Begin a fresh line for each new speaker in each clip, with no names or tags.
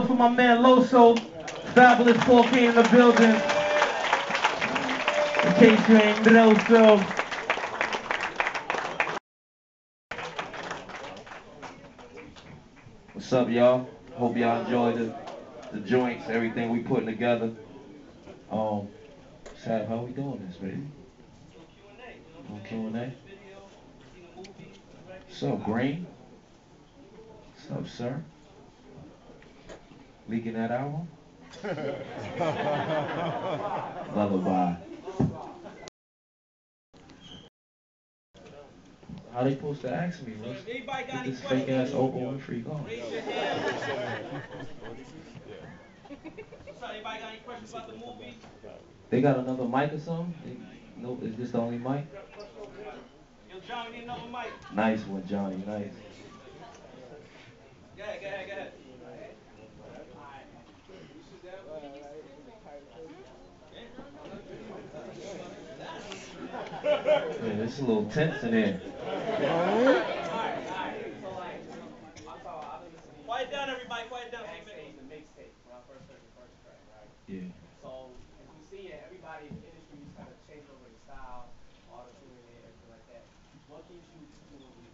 applause for my man Loso. Fabolous 4K in the building. In case you ain't know so. What's up, y'all? Hope y'all enjoy the joints, everything we putting together. Sav, how we doing this, baby? On Q&A. What's up, Green? What's up, sir? Leaking that album? Lullaby. How they supposed to ask me? Let's get this fake ass Oprah Winfrey going. Anybody got any questions about the movie? They got another mic or something? No, is this the only mic? Yo, Johnny, need another mic. Nice one, Johnny. Nice. Go ahead. Yeah, it's a little tense in here. Quiet down, everybody. Quiet down. The mixtape when I first heard the first track, right? Yeah. So as we see it, everybody in the industry is kind of changing over their style, auto-tuning it, everything like that. What keeps you doing you?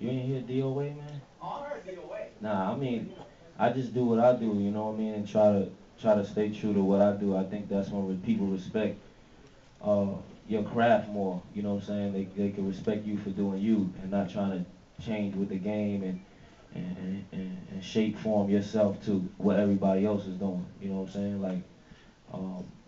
You ain't hear DOA, man? Oh, I heard DOA. Nah, I mean, I just do what I do, you know what I mean, and try to stay true to what I do. I think that's when people respect your craft more. You know what I'm saying? They can respect you for doing you and not trying to change with the game and shape form yourself to what everybody else is doing. You know what I'm saying? Like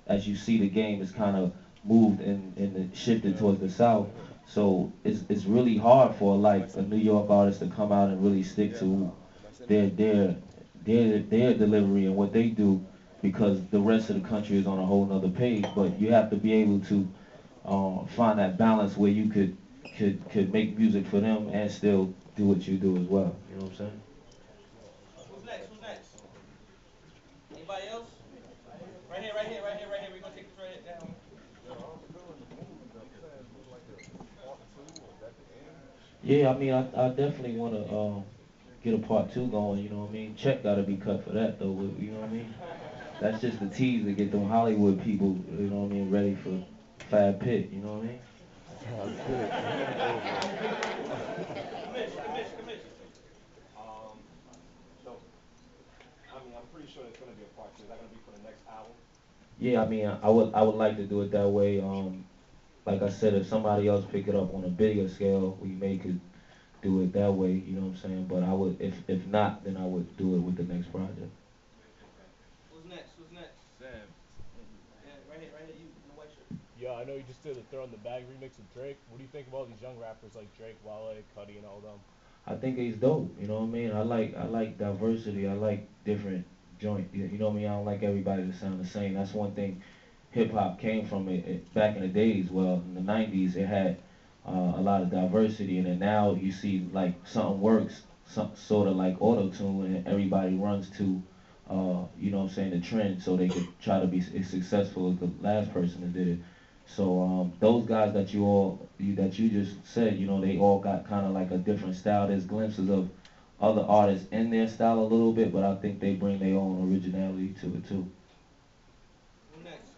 as you see, the game is kind of moved and shifted towards the south. So it's really hard for like a New York artist to come out and really stick to their delivery and what they do, because the rest of the country is on a whole nother page. But you have to be able to find that balance where you could make music for them and still do what you do as well. You know what I'm saying? Who's next? Anybody else? Right here. We're gonna take this right down. Yeah, I mean, I definitely want to get a part two going. You know what I mean? Check got to be cut for that though. You know what I mean? That's just the tease to get them Hollywood people, you know what I mean, ready for Fab Pit. You know what I mean? Commission. So, I mean, I'm pretty sure there's gonna be a part two. Is that gonna be for the next album? Yeah, I mean, I would like to do it that way. Like I said, if somebody else pick it up on a bigger scale, we may could do it that way. You know what I'm saying? But I would, if not, then I would do it with the next project. Who's next? Sam. Yeah, right here, you in the white shirt.
Yeah, I know you just did a Throw in the Bag remix with Drake. What do you think of all these young rappers like Drake, Wale, Cudi, and all them?
I think he's dope. You know what I mean? I like diversity. I like different joint. You know what I mean? I don't like everybody to sound the same. That's one thing hip hop came from it back in the days. Well, in the '90s, it had a lot of diversity, and then now you see like something works, some sort of like auto tune, and everybody runs to, you know what I'm saying, the trend, so they could try to be as successful as the last person that did it. So those guys that you just said, you know, they all got kind of like a different style. There's glimpses of other artists in their style a little bit, but I think they bring their own originality to it too. Who's next?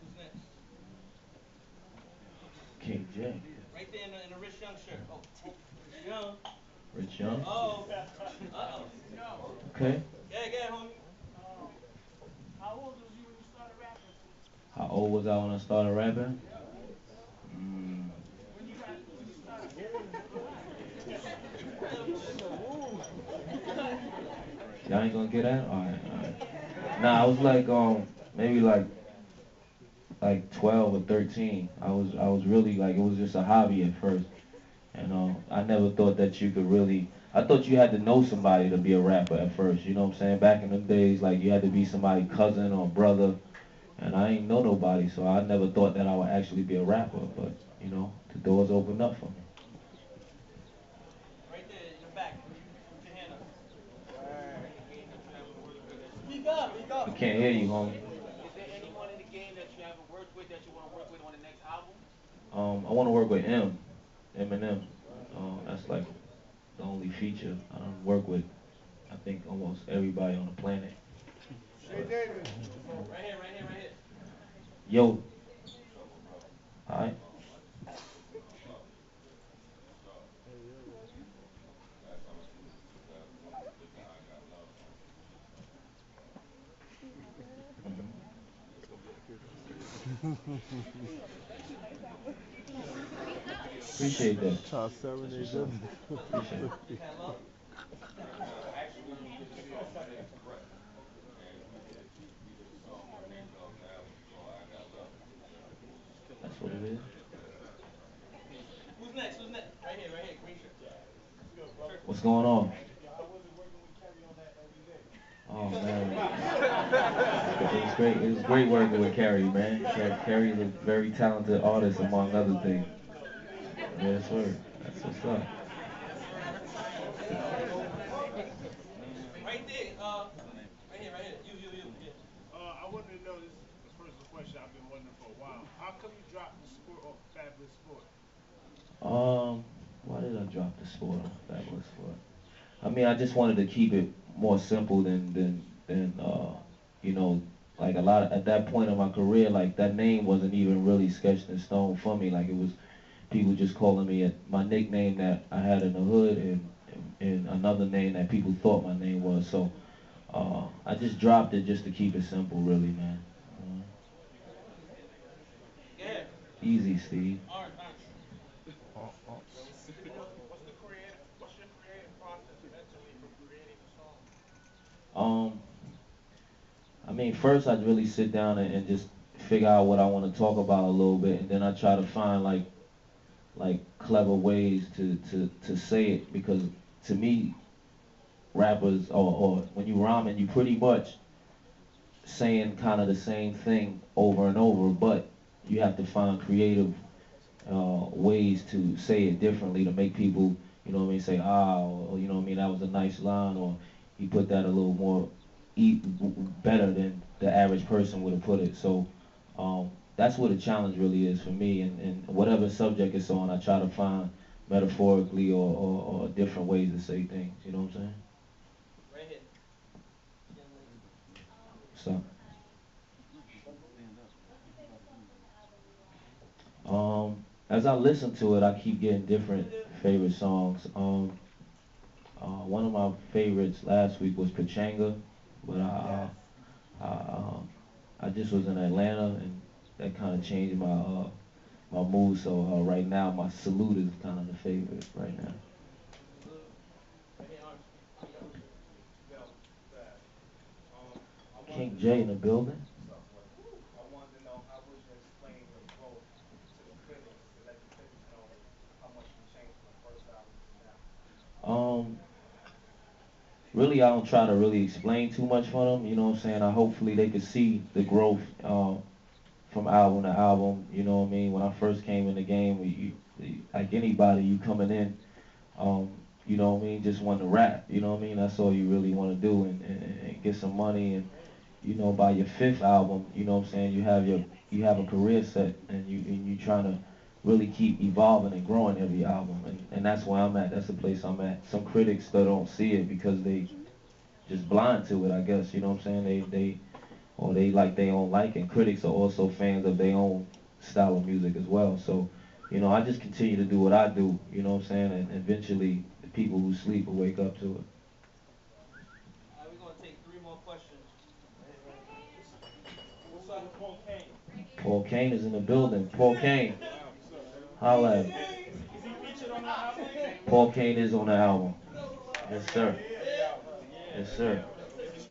King J. Right there in the Rich Young shirt. Oh, Rich Young. Rich Young. Oh. Okay. Yeah, homie. How old was you when you started rapping? How old was I when I started rapping? Y'all ain't gonna get that? Alright. Nah, I was like maybe like 12 or 13. I was really like, it was just a hobby at first. And I never thought that you could really, I thought you had to know somebody to be a rapper at first, you know what I'm saying? Back in them days, like you had to be somebody's cousin or brother, and I ain't know nobody, so I never thought that I would actually be a rapper, but you know, the doors opened up for me. Right there in the back, put your hand up. Speak up. I can't hear you, homie. Is there anyone in the game that you haven't worked with that you want to work with on the next album? I want to work with Eminem. That's like the only feature I don't work with. I think almost everybody on the planet.
Yo, alright.
Hey yo.
Hmm.
It's gonna be accurate on stage.
Appreciate that.
Try to
That's
serenade
what's up.
them.
Appreciate it.
You had love?
That's what it is.
Who's next? Who's next? Right here, right here. Green shirt.
What's good, brother?
What's going on?
Yo, how was it working with Kerry on that every day?
Oh man, it was great. It was great working with Carrie, man. Carrie is a very talented artist, among other things. Yes, sir. That's what's up.
Right there. Right here, right here. You. Yeah.
I wanted to know, this is a personal question I've been wondering for a while. How come you dropped the sport off Fabulous Sport?
Um, why did I drop the sport on Fabolous for? I mean, I just wanted to keep it more simple than you know, like a lot of, at that point in my career, like that name wasn't even really sketched in stone for me. Like it was people just calling me my nickname that I had in the hood and another name that people thought my name was. So I just dropped it just to keep it simple, really, man. Uh,
Yeah.
Easy, Steve.
Orange.
Oh, oh.
What's your creative process mentally for creating a song?
Um, I mean, first I'd really sit down and just figure out what I want to talk about a little bit, and then I try to find like clever ways to say it because to me, rappers or when you rhyming, you pretty much saying kind of the same thing over and over, but you have to find creative ways to say it differently to make people, you know what I mean, say or you know what I mean, that was a nice line, or he put that a little more better than the average person would have put it. So that's what a challenge really is for me, and whatever subject it's on, I try to find metaphorically or different ways to say things. You know what I'm saying?
Right here. Young lady.
So. As I listen to it, I keep getting different favorite songs. One of my favorites last week was Pachanga, but I just was in Atlanta and that kind of changed my mood. So right now, my Salute is kind of the favorite right now.
Salute. Right here, orange.
Yo, Fab. I wanted
King
to
J in
know
the building.
what's up, buddy. I wanted to know how would you explain your growth to the critics to let the critics know how much you changed from the first album to now.
Um, Really, I don't try to really explain too much for them. You know what I'm saying? I hopefully they could see the growth from album to album. You know what I mean? When I first came in the game, like anybody, you coming in, um, you know what I mean, just want to rap. You know what I mean? That's all you really want to do and get some money. And you know, by your fifth album, you know what I'm saying, you have a career set and you trying to really keep evolving and growing every album. And that's where I'm at. That's the place I'm at. Some critics still don't see it because they just blind to it, I guess. You know what I'm saying? They like their own like, and critics are also fans of their own style of music as well. So, you know, I just continue to do what I do. You know what I'm saying? And eventually, the people who sleep will wake up to it.
All right, we're gonna take three more questions. Right here, right here.
What's up with Paul Kane?
Paul Kane is in the building. Paul Kane,
What's up, man?
holla at him.
Is he featured on the album?
Paul Kane is on the album.
What's up?
Yes,
Yeah,
sir.
he is.
Yes, sir.